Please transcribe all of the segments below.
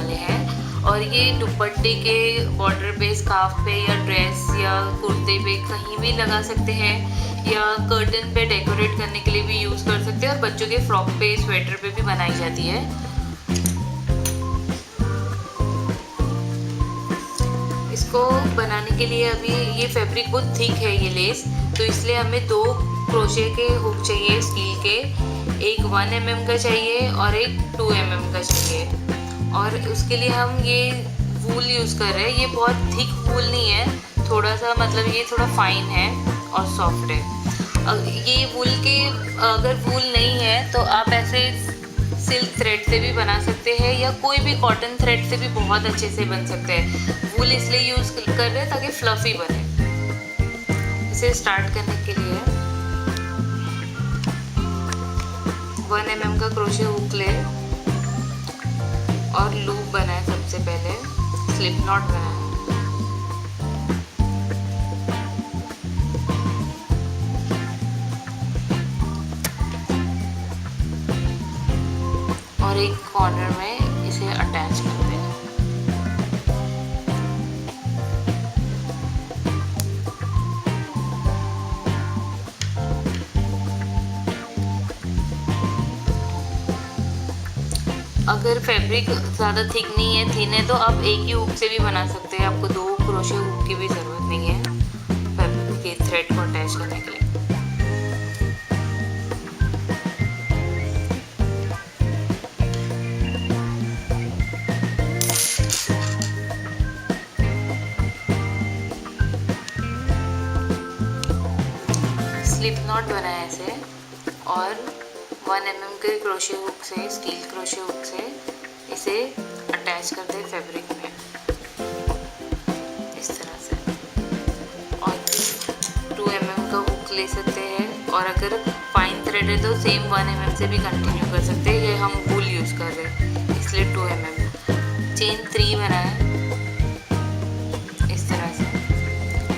वाले हैं। और ये दुपट्टे के बॉर्डर पे, स्कार्फ पे या ड्रेस या कुर्ते पे कहीं भी लगा सकते हैं, या कर्टन पे डेकोरेट करने के लिए भी यूज़ कर सकते हैं। और बच्चों के फ्रॉक पे, स्वेटर पे भी बनाई जाती है। इसको बनाने के लिए अभी ये फैब्रिक बहुत थिक है ये लेस, तो इसलिए हमें 2 क्रोशे के हुक चाहिए स्टील के, एक 1 mm का चाहिए और एक 2 mm का चाहिए। और उसके लिए हम ये वूल यूज़ कर रहे हैं। ये बहुत थिक वूल नहीं है, थोड़ा सा मतलब ये थोड़ा फाइन है और सॉफ्ट है। ये वूल के अगर वूल नहीं है तो आप ऐसे सिल्क थ्रेड से भी बना सकते हैं, या कोई भी कॉटन थ्रेड से भी बहुत अच्छे से बन सकते हैं। वूल इसलिए यूज़ कर रहे हैं ताकि फ्लफी बने। इसे स्टार्ट करने के लिए 1 mm का क्रोशे हुक ले और लूप बनाए। सबसे पहले स्लिप नॉट बनाए, और एक कॉर्नर में इसे अटैच करते हैं। अगर फैब्रिक ज़्यादा थिक नहीं है, थिन है, तो आप एक ही हुक से भी बना सकते हैं। आपको 2 क्रोशे हुक की भी ज़रूरत नहीं है फैब्रिक के थ्रेड को अटैच करने के लिए। स्लिप नॉट बनाया ऐसे, और 1 mm के क्रोशे हुक से, स्टील क्रोशे हुक से इसे अटैच कर दे फैब्रिक में इस तरह से। और 2 mm का हुक ले सकते हैं, और अगर फाइन थ्रेड है तो सेम 1 mm से भी कंटिन्यू कर सकते हैं। ये हम वूल यूज़ कर रहे हैं इसलिए 2 mm। चेन 3 बनाए इस तरह से।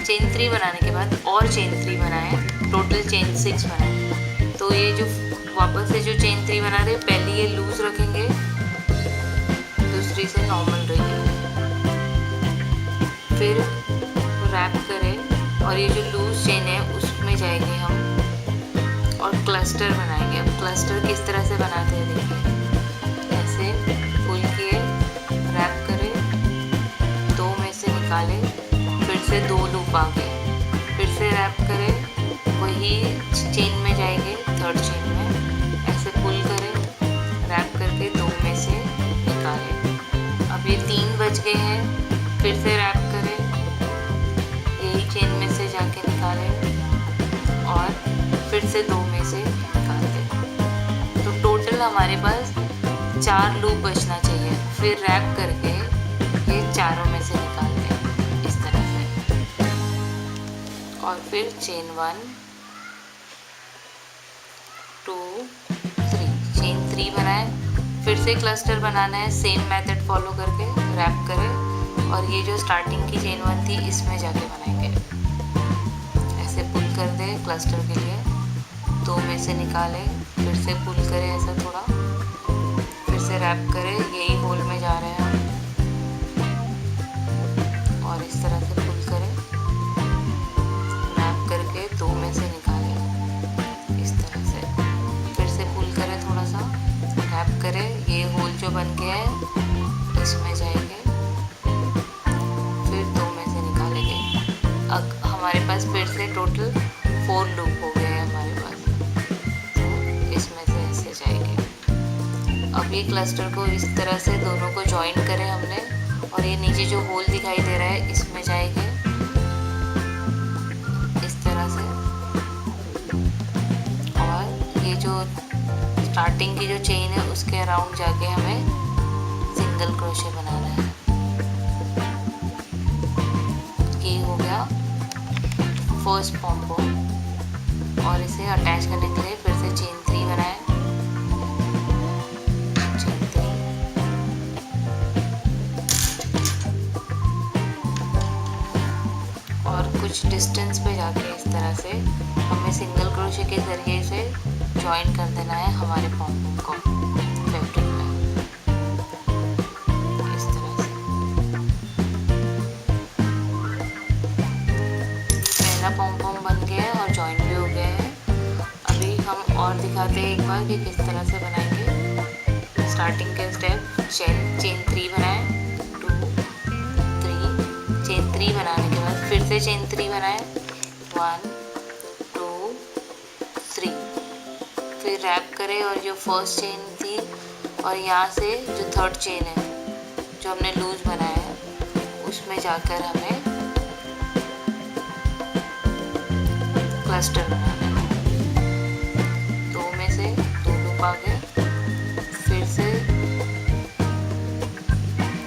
चेन 3 बनाने के बाद और चेन 3 बनाए, टोटल चेन 6 बनाए। तो ये जो वापस से जो चेन 3 बना रहे, पहले ये लूज रखेंगे, दूसरी से नॉर्मल रखेंगे, फिर रैप करें और ये जो लूज चेन है उसमें जाएंगे हम और क्लस्टर बनाएंगे। अब क्लस्टर किस तरह से बनाते हैं देखिए, ऐसे फुल किए, रैप करें, 2 में से निकाले, फिर से 2 लूप आगे, फिर से रैप करें, वही चेन में जाएंगे, 3rd चेन में ऐसे पुल करें, रैप करके 2 में से निकालें। अब ये 3 बच गए हैं, फिर से रैप करें, यही चेन में से जाके निकालें और फिर से 2 में से निकाल दें। तो टोटल हमारे पास 4 लूप बचना चाहिए। फिर रैप करके ये चारों में से निकाल दें इस तरह से, और फिर चेन 1 2 3 चेन 3 बनाए, फिर से क्लस्टर बनाना है सेम मेथड फॉलो करके, रैप करें और ये जो स्टार्टिंग की चेन 1 थी इसमें जाके बनाएंगे। ऐसे पुल कर दे क्लस्टर के लिए, 2 में से निकाले, फिर से पुल करें ऐसा थोड़ा, फिर से रैप करें, यही होल में जा रहे हैं हम, और इस तरह से पुल करें, रैप करके 2 में से निकालें इस तरह से, फिर से पुल करें थोड़ा सा, रैप करें, ये होल जो बन गया है इसमें जाएंगे, फिर 2 में से निकालेंगे। अब हमारे पास फिर से टोटल 4 लूप हो गए हैं हमारे पास, तो इसमें से ऐसे जाएंगे। अब ये क्लस्टर को इस तरह से दोनों को ज्वाइन करें हमने, और ये नीचे जो होल दिखाई दे रहा है इसमें जाएंगे इस तरह से, और ये जो स्टार्टिंग की जो चेन है उसके अराउंड जाके हमें सिंगल क्रोशे बनाना है। ये हो गया फर्स्ट पॉम पोम, और इसे अटैच करने के लिए फिर से चेन 3 बनाए, चेन 3, और कुछ डिस्टेंस पे जाके इस तरह से हमें सिंगल क्रोशे के जरिए से ज्वाइन कर देना है हमारे पॉम पोम को फैब्रिक में इस दिखाते हैं एक बार कि किस तरह से बनाएंगे। स्टार्टिंग के स्टेप चेन 3 बनाएं, 2 3 चेन 3 बनाने के बाद फिर से चेन 3 बनाएं, 1 2 3, फिर रैप करें और जो फर्स्ट चेन थी और यहाँ से जो थर्ड चेन है जो हमने लूज बनाया है उसमें जाकर हमें क्लस्टर बनाना है। 2 में से 2 लूप आ गए, फिर से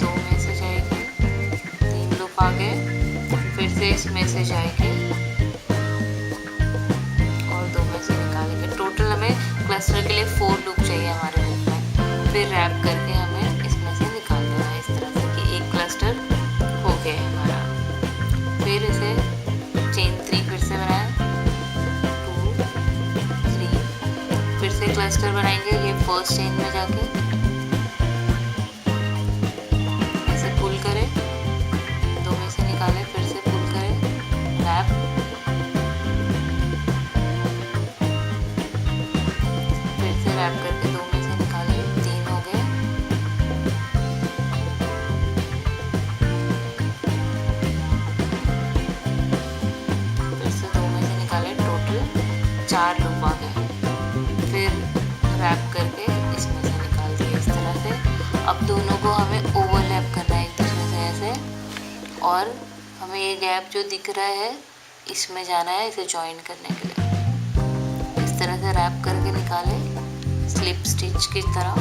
2 में से जाएगी, 3 लूप आ गए, फिर से इसमें से जाएगी और 2 में से निकालेंगे। टोटल हमें क्लस्टर के लिए 4 लूप चाहिए हमारे लूप में। फिर रैप करके हमें इसमें से निकाल देना है इस तरह से कि एक क्लस्टर हो गया है हमारा। फिर इसे चेन 3 फिर से बनाएं, 2 3, फिर से क्लस्टर बनाएंगे ये फर्स्ट चेन में जाके, ऐसे पुल करें, 2 में से निकालें, फिर से पुल करें, रैप, फिर से रैप करके 2 में से निकालें, 3 हो गए, फिर से 2 में से निकालें, टोटल 4 लूप आ गए। फिर रैप करके इसमें से निकाल दिया इस तरह से। अब दोनों को हमें ओवरलैप करना है एक दूसरे से ऐसे, और हमें ये गैप जो दिख रहा है इसमें जाना है इसे जॉइन करने के लिए। इस तरह से रैप करके निकालें स्लिप स्टिच की तरह।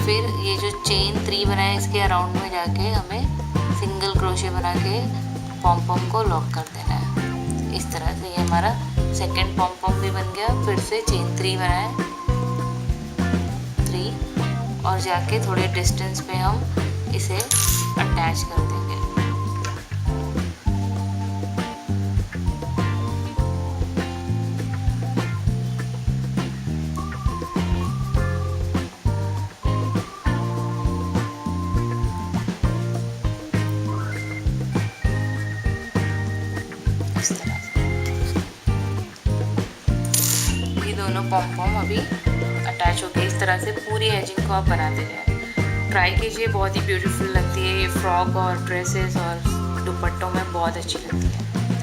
फिर ये जो चेन 3 बनाया इसके अराउंड में जाके हमें सिंगल क्रोशे बना के पॉम पॉम को लॉक कर देना है। इस तरह से ये हमारा सेकेंड पॉम पॉम भी बन गया। फिर से चेन 3 बनाएं, 3, और जाके थोड़े डिस्टेंस पे हम इसे अटैच कर देंगे। इस तरह से ये दोनों पॉम पॉम अभी अटैच हो गए। इस तरह से पूरी एजिंग को आप बनाते जाएं। ट्राई कीजिए, बहुत ही ब्यूटीफुल लगती है ये फ्रॉक और ड्रेसेस और दुपट्टों में बहुत अच्छी लगती है।